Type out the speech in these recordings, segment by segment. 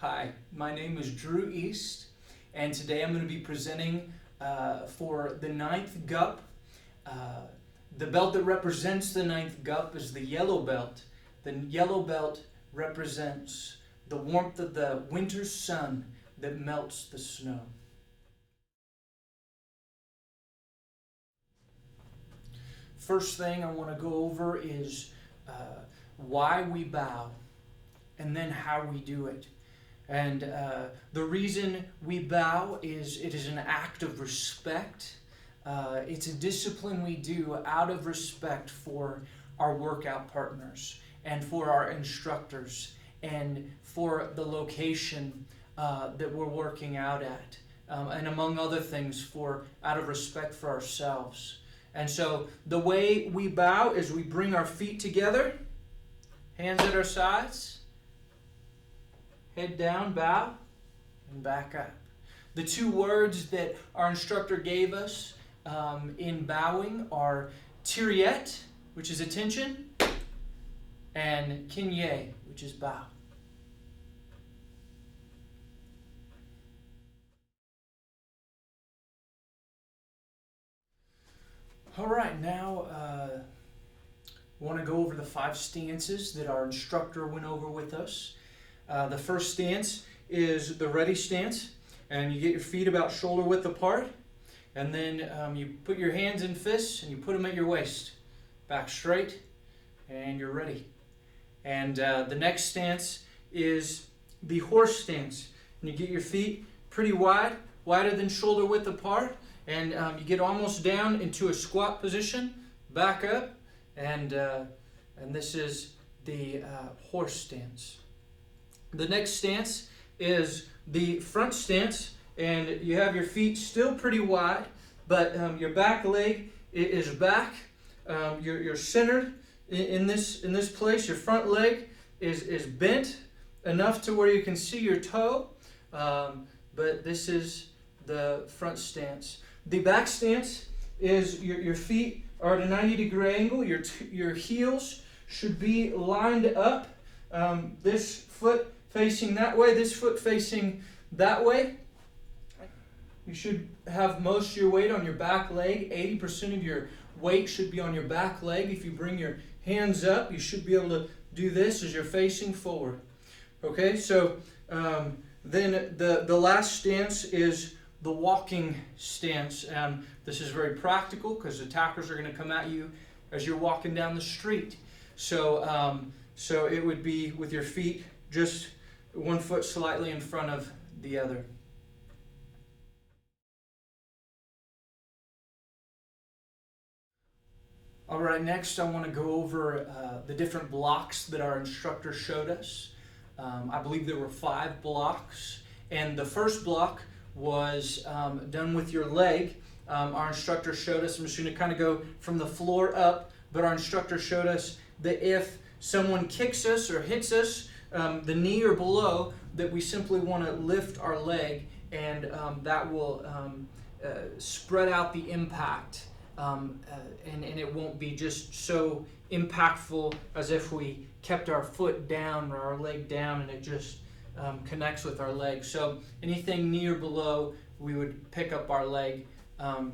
Hi, my name is dreweast, and today I'm going to be presenting for the 9th GUP. The belt that represents the 9th GUP is the yellow belt. The yellow belt represents the warmth of the winter sun that melts the snow. First thing I want to go over is why we bow, and then how we do it. And the reason we bow is it is an act of respect. It's a discipline we do out of respect for our workout partners and for our instructors and for the location that we're working out at, and among other things, out of respect for ourselves. And so the way we bow is we bring our feet together, hands at our sides, head down, bow, and back up. The two words that our instructor gave us in bowing are tiriet, which is attention, and kinye, which is bow. All right, now I want to go over the 5 stances that our instructor went over with us. The first stance is the ready stance, and you get your feet about shoulder width apart, and then you put your hands in fists and you put them at your waist, back straight, and you're ready. And the next stance is the horse stance, and you get your feet pretty wide, wider than shoulder width apart, and you get almost down into a squat position, back up, and this is the horse stance. The next stance is the front stance, and you have your feet still pretty wide, but your back leg is back. You're centered in this place. Your front leg is bent enough to where you can see your toe, but this is the front stance. The back stance is your feet are at a 90-degree angle. Your heels should be lined up. This foot facing that way, this foot facing that way. You should have most of your weight on your back leg. 80% of your weight should be on your back leg. If you bring your hands up, you should be able to do this as you're facing forward. Okay, so then the last stance is the walking stance. This is very practical because attackers are going to come at you as you're walking down the street. So it would be with your feet just one foot slightly in front of the other. All right, next I want to go over the different blocks that our instructor showed us. I believe there were 5 blocks, and the first block was done with your leg. Our instructor showed us, I'm just going to kind of go from the floor up, but our instructor showed us that if someone kicks us or hits us, the knee or below, that we simply want to lift our leg, and that will spread out the impact, and it won't be just so impactful as if we kept our foot down or our leg down and it just connects with our leg. So anything knee or below, we would pick up our leg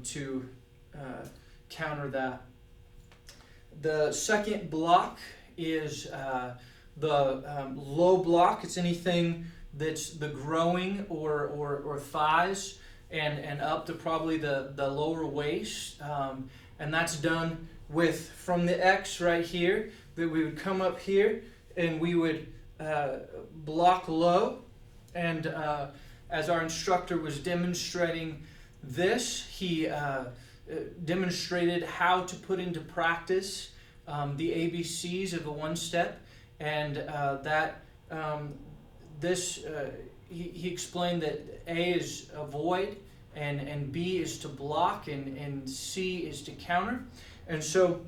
to counter that. The second block is the low block. It's anything that's the growing or thighs and up to probably the lower waist, and that's done with from the X right here, that we would come up here and we would block low, and as our instructor was demonstrating this, he demonstrated how to put into practice the ABCs of the one-step, and he explained that A is avoid, and B is to block, and C is to counter. And so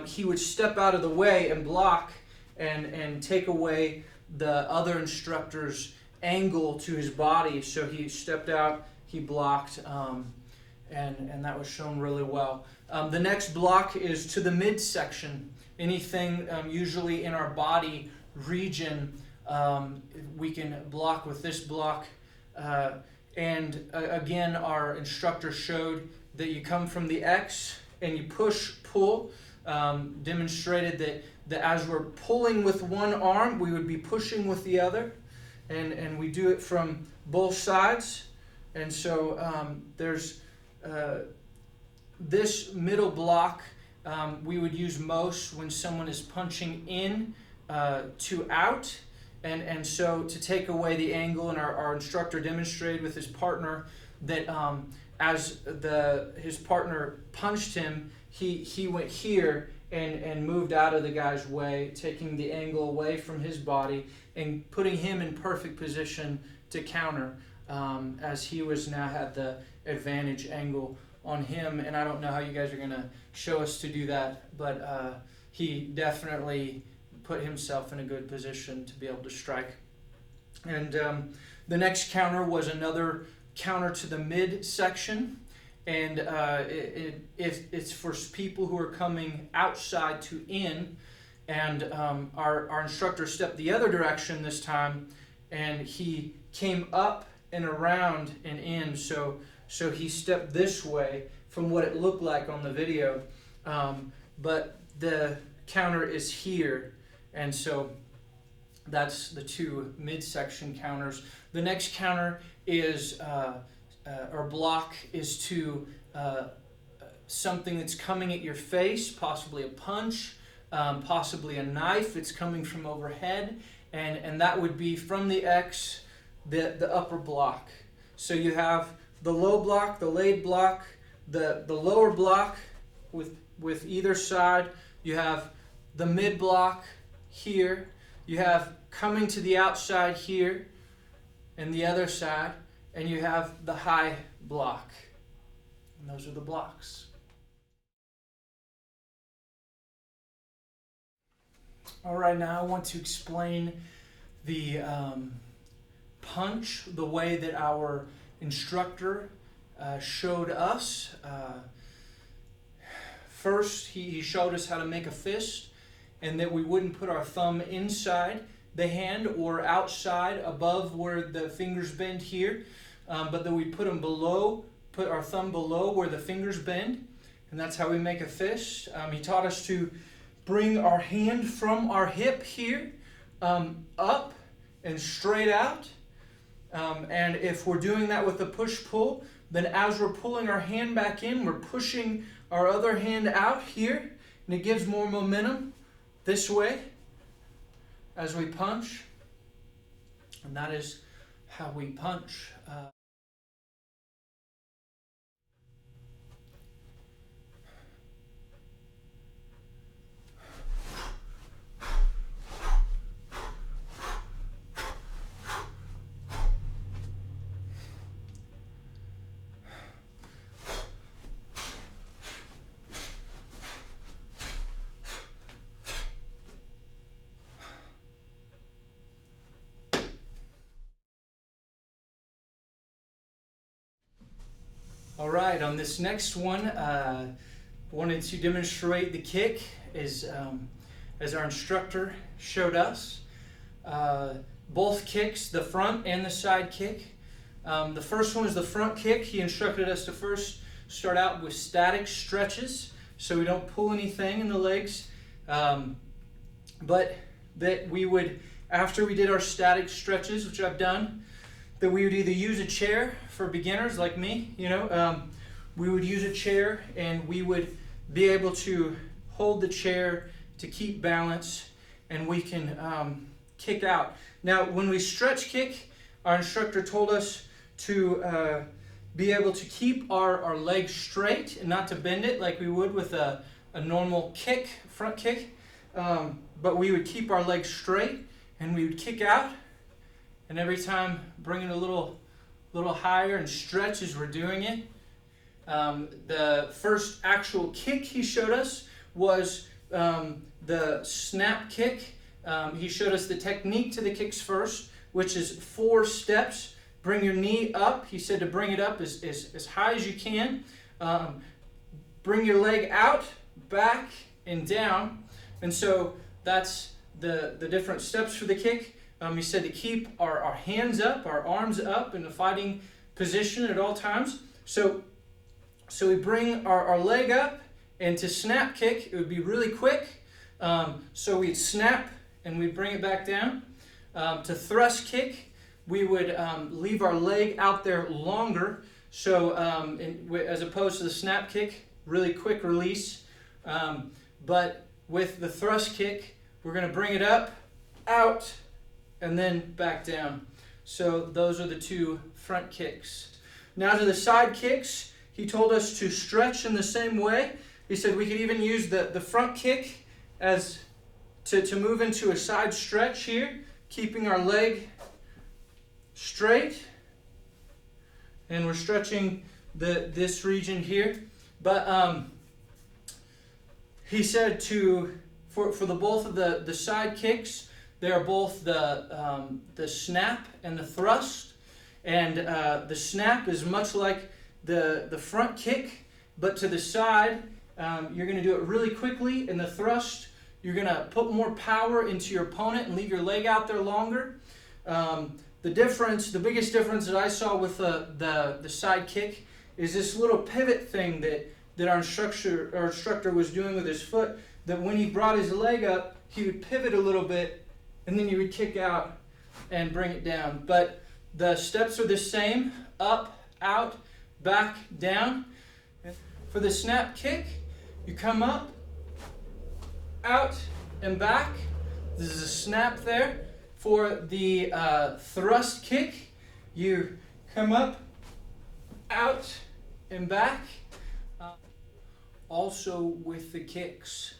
he would step out of the way and block and take away the other instructor's angle to his body. So he stepped out, he blocked, and that was shown really well. The next block is to the midsection. Anything usually in our body region We can block with this block. Again, our instructor showed that you come from the X and you push, pull, demonstrated that as we're pulling with one arm, we would be pushing with the other. And we do it from both sides. And so there's this middle block we would use most when someone is punching in to out. And so to take away the angle, and our instructor demonstrated with his partner that as his partner punched him, he went here and moved out of the guy's way, taking the angle away from his body and putting him in perfect position to counter, as he was now had the advantage angle on him. And I don't know how you guys are going to show us to do that, but he definitely put himself in a good position to be able to strike. And the next counter was another counter to the midsection, and it's for people who are coming outside to in. And our instructor stepped the other direction this time, and he came up and around and in. So he stepped this way from what it looked like on the video, but the counter is here. And so that's the two midsection counters. The next counter is, or block, is to something that's coming at your face, possibly a punch, possibly a knife that's coming from overhead, and that would be from the X, the upper block. So you have the low block, the laid block, the lower block with either side. You have the mid block here, you have coming to the outside here and the other side, and you have the high block. And those are the blocks. All right, now I want to explain the punch the way that our instructor showed us. First, he showed us how to make a fist, and that we wouldn't put our thumb inside the hand or outside above where the fingers bend here, but that we put our thumb below where the fingers bend, and that's how we make a fist. He taught us to bring our hand from our hip here up and straight out, and if we're doing that with the push-pull, then as we're pulling our hand back in, we're pushing our other hand out here, and it gives more momentum this way as we punch. And that is how we punch. All right, on this next one, wanted to demonstrate the kick as our instructor showed us. Both kicks, the front and the side kick. The first one is the front kick. He instructed us to first start out with static stretches, so we don't pull anything in the legs, but that we would, after we did our static stretches, which I've done, that we would either use a chair for beginners like me, we would use a chair and we would be able to hold the chair to keep balance, and we can kick out. Now, when we stretch kick, our instructor told us to be able to keep our legs straight and not to bend it like we would with a normal kick, front kick, but we would keep our legs straight and we would kick out. And every time, bring it a little higher and stretch as we're doing it. The first actual kick he showed us was the snap kick. He showed us the technique to the kicks first, which is 4 steps. Bring your knee up. He said to bring it up as high as you can. Bring your leg out, back, and down. And so that's the different steps for the kick. He said to keep our hands up, our arms up in a fighting position at all times. So we bring our leg up, and to snap kick, it would be really quick. So we'd snap and we'd bring it back down. To thrust kick, we would leave our leg out there longer. So as opposed to the snap kick, really quick release. But with the thrust kick, we're going to bring it up, out, and then back down. So those are the two front kicks. Now to the side kicks, he told us to stretch in the same way. He said we could even use the front kick as to move into a side stretch here, keeping our leg straight. And we're stretching this region here. But he said for the both of the side kicks, they are both the snap and the thrust. And the snap is much like the front kick, but to the side, you're going to do it really quickly. And the thrust, you're going to put more power into your opponent and leave your leg out there longer. The biggest difference that I saw with the side kick is this little pivot thing that our instructor was doing with his foot, that when he brought his leg up, he would pivot a little bit, and then he would kick out and bring it down. But the steps are the same: up, out, back, down. For the snap kick, you come up, out, and back. This is a snap there. For the thrust kick, you come up, out, and back. Also with the kicks,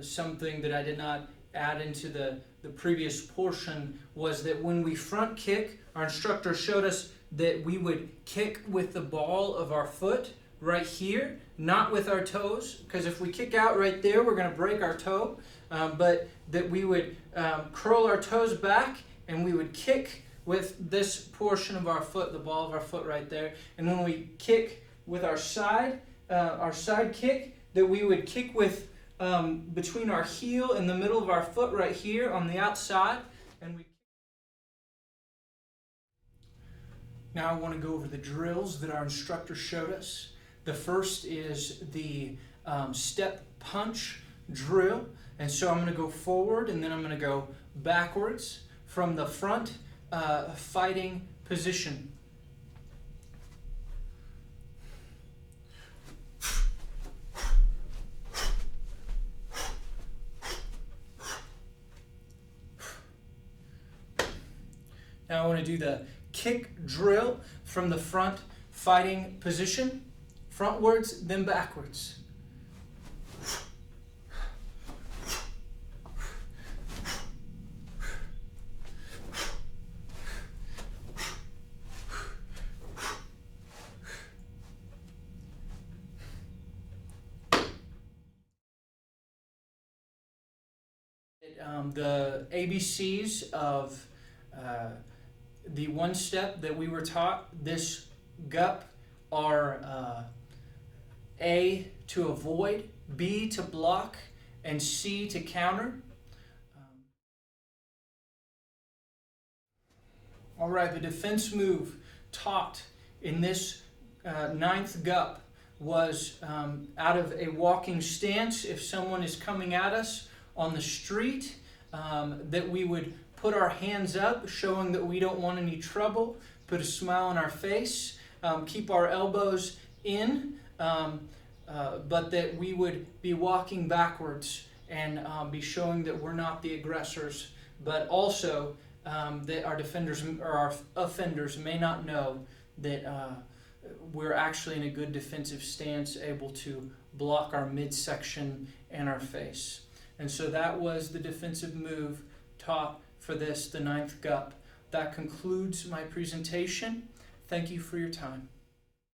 something that I did not add into the previous portion was that when we front kick, our instructor showed us that we would kick with the ball of our foot right here, not with our toes, because if we kick out right there, we're going to break our toe. But that we would curl our toes back, and we would kick with this portion of our foot, the ball of our foot right there. And when we kick with our side kick, that we would kick with between our heel and the middle of our foot right here on the outside. And now I want to go over the drills that our instructor showed us. The first is the step punch drill. And so I'm going to go forward, and then I'm going to go backwards from the front fighting position. Now I want to do the kick drill from the front fighting position, frontwards, then backwards. The ABCs of the one step that we were taught, this GUP, are A, to avoid, B, to block, and C, to counter. All right, the defense move taught in this ninth GUP was out of a walking stance. If someone is coming at us on the street, that we would put our hands up, showing that we don't want any trouble, put a smile on our face, keep our elbows in, but that we would be walking backwards and be showing that we're not the aggressors, but also that our defenders or our offenders may not know that we're actually in a good defensive stance, able to block our midsection and our face. And so that was the defensive move taught for the ninth GUP. That concludes my presentation. Thank you for your time.